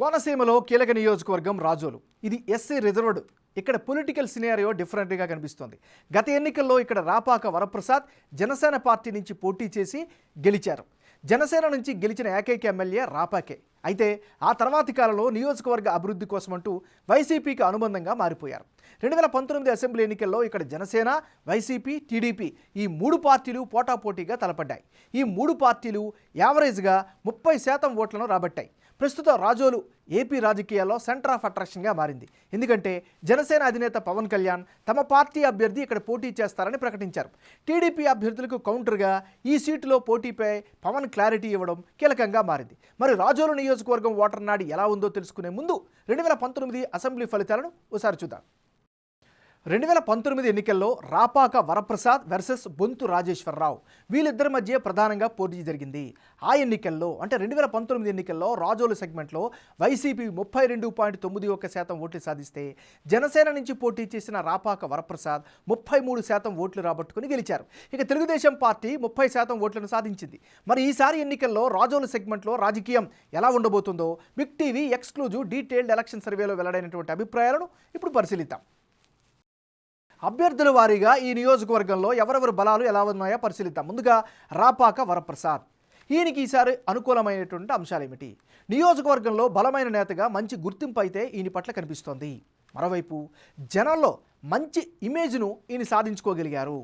కోనసీమలో కీలక నియోజకవర్గం రాజోలు. ఇది ఎస్సీ రిజర్వ్డ్. ఇక్కడ పొలిటికల్ సినారియో డిఫరెంట్గా కనిపిస్తోంది. గత ఎన్నికల్లో ఇక్కడ రాపాక వరప్రసాద్ జనసేన పార్టీ నుంచి పోటీ చేసి గెలిచారు. జనసేన నుంచి గెలిచిన ఏకైక ఎమ్మెల్యే రాపాకే. అయితే ఆ తర్వాతి కాలంలో నియోజకవర్గ అభివృద్ధి కోసమంటూ వైసీపీకి అనుబంధంగా మారిపోయారు. 2019 అసెంబ్లీ ఎన్నికల్లో ఇక్కడ జనసేన, వైసీపీ, టీడీపీ ఈ మూడు పార్టీలు పోటాపోటీగా తలపడ్డాయి. ఈ మూడు పార్టీలు యావరేజ్గా 30% ఓట్లను రాబట్టాయి. ప్రస్తుతం రాజోలు ఏపీ రాజకీయాల్లో సెంటర్ ఆఫ్ అట్రాక్షన్గా మారింది. ఎందుకంటే జనసేన అధినేత పవన్ కళ్యాణ్ తమ పార్టీ అభ్యర్థి ఇక్కడ పోటీ చేస్తారని ప్రకటించారు. టీడీపీ అభ్యర్థులకు కౌంటర్గా ఈ సీటులో పోటీపై పవన్ క్లారిటీ ఇవ్వడం కీలకంగా మారింది. మరి రాజోలు నియోజకవర్గం ఓటర్ నాడి ఎలా ఉందో తెలుసుకునే ముందు 2019 అసెంబ్లీ ఫలితాలను ఒకసారి చూద్దాం. 2019 ఎన్నికల్లో రాపాక వరప్రసాద్ వర్సెస్ బొంతు రాజేశ్వరరావు వీళ్ళిద్దరి మధ్య ప్రధానంగా పోటీ జరిగింది. ఆ ఎన్నికల్లో అంటే 2019 ఎన్నికల్లో రాజోలు సెగ్మెంట్లో వైసీపీ 32.91% ఓట్లు సాధిస్తే జనసేన నుంచి పోటీ చేసిన రాపాక వరప్రసాద్ 33% ఓట్లు రాబట్టుకుని గెలిచారు. ఇక తెలుగుదేశం పార్టీ 30% ఓట్లను సాధించింది. మరి ఈసారి ఎన్నికల్లో రాజోలు సెగ్మెంట్లో రాజకీయం ఎలా ఉండబోతుందో big TV exclusive detailed election సర్వేలో వెల్లడైనటువంటి అభిప్రాయాలను ఇప్పుడు పరిశీలిద్దాం. అభ్యర్థుల వారీగా ఈ నియోజకవర్గంలో ఎవరెవరి బలాలు ఎలా ఉన్నాయో పరిశీలిద్దాం. ముందుగా రాపాక వరప్రసాద్. ఈయనకి ఈసారి అనుకూలమైనటువంటి అంశాలు ఏమిటి? నియోజకవర్గంలో బలమైన నేతగా మంచి గుర్తింపు అయితే ఈయన పట్ల కనిపిస్తోంది. మరోవైపు జనాల్లో మంచి ఇమేజ్ను ఈయన సాధించుకోగలిగారు.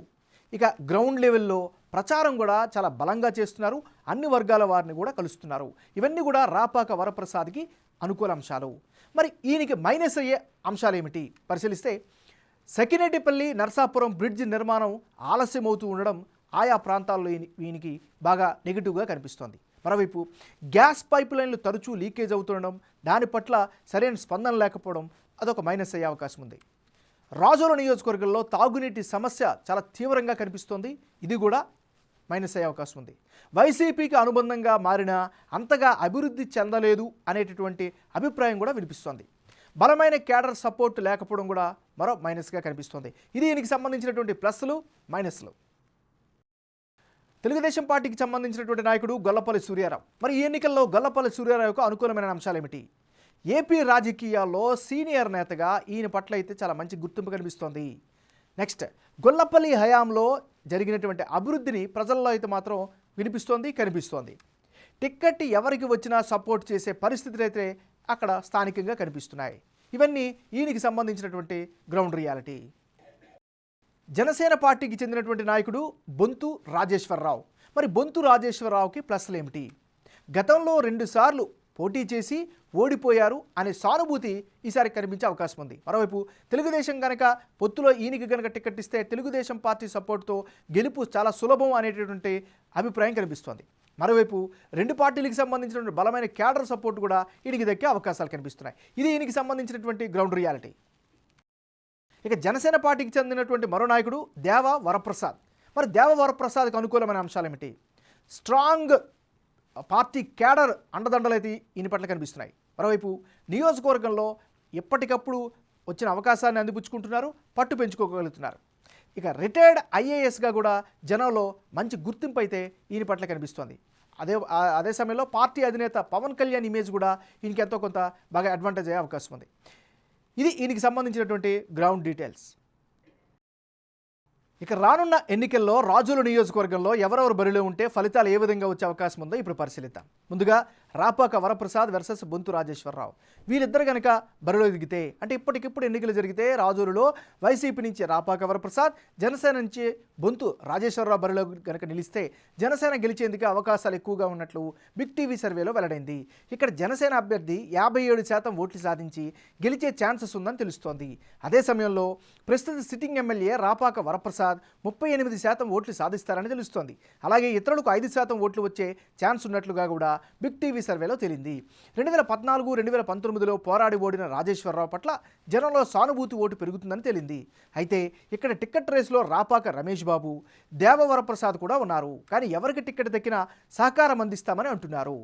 ఇక గ్రౌండ్ లెవెల్లో ప్రచారం కూడా చాలా బలంగా చేస్తున్నారు. అన్ని వర్గాల వారిని కూడా కలుస్తున్నారు. ఇవన్నీ కూడా రాపాక వరప్రసాద్కి అనుకూల అంశాలు. మరి ఈయనకి మైనస్ అయ్యే అంశాలు ఏమిటి పరిశీలిస్తే సకినేటిపల్లి నర్సాపురం బ్రిడ్జ్ నిర్మాణం ఆలస్యమవుతూ ఉండడం ఆయా ప్రాంతాల్లో ఈయనకి బాగా నెగిటివ్గా కనిపిస్తోంది. మరోవైపు గ్యాస్ పైప్ లైన్లు తరచూ లీకేజ్ అవుతుండడం, దాని పట్ల సరైన స్పందన లేకపోవడం అదొక మైనస్ అయ్యే అవకాశం ఉంది. రాజోలు నియోజకవర్గంలో తాగునీటి సమస్య చాలా తీవ్రంగా కనిపిస్తోంది. ఇది కూడా మైనస్ అయ్యే అవకాశం ఉంది. వైసీపీకి అనుబంధంగా మారినా అంతగా అభివృద్ధి చెందలేదు అనేటటువంటి అభిప్రాయం కూడా వినిపిస్తోంది. బలమైన క్యాడర్ సపోర్ట్ లేకపోవడం కూడా మరో మైనస్గా కనిపిస్తోంది. ఇది దీనికి సంబంధించినటువంటి ప్లస్లు మైనస్లు. తెలుగుదేశం పార్టీకి సంబంధించినటువంటి నాయకుడు గొల్లపల్లి సూర్యారావు. మరి ఈ ఎన్నికల్లో గొల్లపల్లి సూర్యారావుకు అనుకూలమైన అంశాలు ఏమిటి? ఏపీ రాజకీయాల్లో సీనియర్ నేతగా ఈయన పట్ల అయితే చాలా మంచి గుర్తింపు కనిపిస్తోంది. నెక్స్ట్ గొల్లపల్లి హయాంలో జరిగినటువంటి అభివృద్ధిని ప్రజల్లో అయితే మాత్రం వినిపిస్తోంది, కనిపిస్తోంది. టిక్కెట్ ఎవరికి వచ్చినా సపోర్ట్ చేసే పరిస్థితులు అయితే అక్కడ స్థానికంగా కనిపిస్తున్నాయి. ఇవన్నీ ఈయనకి సంబంధించినటువంటి గ్రౌండ్ రియాలిటీ. జనసేన పార్టీకి చెందినటువంటి నాయకుడు బొంతు రాజేశ్వరరావు. మరి బొంతు రాజేశ్వరరావుకి ప్లస్లు ఏమిటి? గతంలో 2 సార్లు పోటీ చేసి ఓడిపోయారు అనే సానుభూతి ఈసారి కనిపించే అవకాశం ఉంది. మరోవైపు తెలుగుదేశం కనుక పొత్తులో ఈయనకి కనుక టికెట్ ఇస్తే తెలుగుదేశం పార్టీ సపోర్ట్తో గెలుపు చాలా సులభం అనేటటువంటి అభిప్రాయం కనిపిస్తోంది. మరోవైపు 2 పార్టీలకు సంబంధించినటువంటి బలమైన క్యాడర్ సపోర్ట్ కూడా ఈయనకి దక్కే అవకాశాలు కనిపిస్తున్నాయి. ఇది ఈయనకి సంబంధించినటువంటి గ్రౌండ్ రియాలిటీ. ఇక జనసేన పార్టీకి చెందినటువంటి మరో నాయకుడు దేవ వరప్రసాద్. మరి దేవ వరప్రసాద్కి అనుకూలమైన అంశాలు ఏమిటి? స్ట్రాంగ్ పార్టీ క్యాడర్ అండదండలు అయితే ఈయన పట్ల కనిపిస్తున్నాయి. మరోవైపు నియోజకవర్గంలో ఎప్పటికప్పుడు వచ్చిన అవకాశాన్ని అందిపుచ్చుకుంటున్నారు, పట్టు పెంచుకోగలుగుతున్నారు. ఇక రిటైర్డ్ ఐఏఎస్గా కూడా జనంలో మంచి గుర్తింపు అయితే ఈయన పట్ల కనిపిస్తోంది. అదే సమయంలో పార్టీ అధినేత పవన్ కళ్యాణ్ ఇమేజ్ కూడా ఈయనకి ఎంతో కొంత బాగా అడ్వాంటేజ్ అయ్యే అవకాశం ఉంది. ఇది ఈయనకి సంబంధించినటువంటి గ్రౌండ్ డీటెయిల్స్. ఇక రానున్న ఎన్నికల్లో రాజోలు నియోజకవర్గంలో ఎవరెవరు బరిలో ఉంటే ఫలితాలు ఏ విధంగా వచ్చే అవకాశం ఉందో ఇప్పుడు పరిశీలిద్దాం. ముందుగా రాపాక వరప్రసాద్ వర్సెస్ బొంతు రాజేశ్వరరావు. వీళ్ళిద్దరు కనుక బరిలో దిగితే అంటే ఇప్పటికిప్పుడు ఎన్నికలు జరిగితే రాజోలులో వైసీపీ నుంచి రాపాక వరప్రసాద్, జనసేన నుంచి బొంతు రాజేశ్వరరావు బరిలో కనుక నిలిస్తే జనసేన గెలిచేందుకు అవకాశాలు ఎక్కువగా ఉన్నట్లు బిగ్ టీవీ సర్వేలో వెల్లడైంది. ఇక్కడ జనసేన అభ్యర్థి 57% ఓట్లు సాధించి గెలిచే ఛాన్సెస్ ఉందని తెలుస్తోంది. అదే సమయంలో ప్రస్తుత సిట్టింగ్ ఎమ్మెల్యే రాపాక వరప్రసాద్ 38% ఓట్లు సాధిస్తారని తెలుస్తోంది. అలాగే ఇతరులకు 5% ఓట్లు వచ్చే ఛాన్స్ ఉన్నట్లుగా కూడా బిగ్ టీవీ సర్వేలో తేలింది. 2014-2019లో పోరాడి ఓడిన రాజేశ్వరరావు పట్ల జనంలో సానుభూతి ఓటు పెరుగుతుందని తేలింది. అయితే ఇక్కడ టిక్కెట్ రేసులో రాపాక రమేష్ బాబు, దేవ వరప్రసాద్ కూడా ఉన్నారు. కానీ ఎవరికి టిక్కెట్ దక్కినా సహకారం అందిస్తామని అంటున్నారు.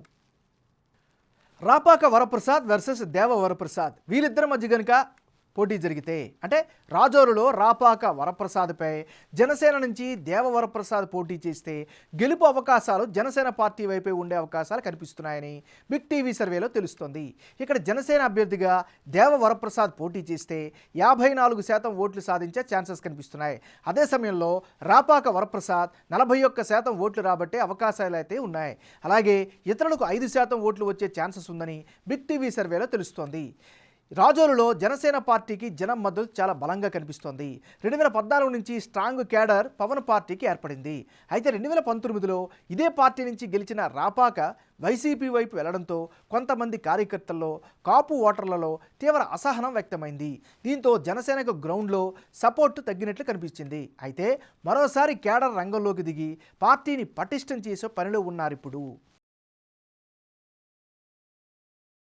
రాపాక వరప్రసాద్ వర్సెస్ దేవ వరప్రసాద్ వీళ్ళిద్దరి మధ్య కనుక పోటీ జరిగితే అంటే రాజోలులో రాపాక వరప్రసాద్పై జనసేన నుంచి దేవ వరప్రసాద్ పోటీ చేస్తే గెలుపు అవకాశాలు జనసేన పార్టీ వైపే ఉండే అవకాశాలు కనిపిస్తున్నాయని బిగ్ టీవీ సర్వేలో తెలుస్తోంది. ఇక్కడ జనసేన అభ్యర్థిగా దేవ వరప్రసాద్ పోటీ చేస్తే 54% ఓట్లు సాధించే ఛాన్సెస్ కనిపిస్తున్నాయి. అదే సమయంలో రాపాక వరప్రసాద్ 41% ఓట్లు రాబట్టే అవకాశాలు అయితే ఉన్నాయి. అలాగే ఇతరులకు 5% ఓట్లు వచ్చే ఛాన్సెస్ ఉందని బిగ్ టీవీ సర్వేలో తెలుస్తోంది. రాజోలులో జనసేన పార్టీకి జనం మద్దతు చాలా బలంగా కనిపిస్తోంది. 2014 నుంచి స్ట్రాంగ్ క్యాడర్ పవన్ పార్టీకి ఏర్పడింది. అయితే 2019లో ఇదే పార్టీ నుంచి గెలిచిన రాపాక వైసీపీ వైపు వెళ్లడంతో కొంతమంది కార్యకర్తల్లో కాపు ఓటర్లలో తీవ్ర అసహనం వ్యక్తమైంది. దీంతో జనసేనకు గ్రౌండ్లో సపోర్టు తగ్గినట్లు కనిపించింది. అయితే మరోసారి క్యాడర్ రంగంలోకి దిగి పార్టీని పటిష్టం చేసే పనిలో ఉన్నారిప్పుడు.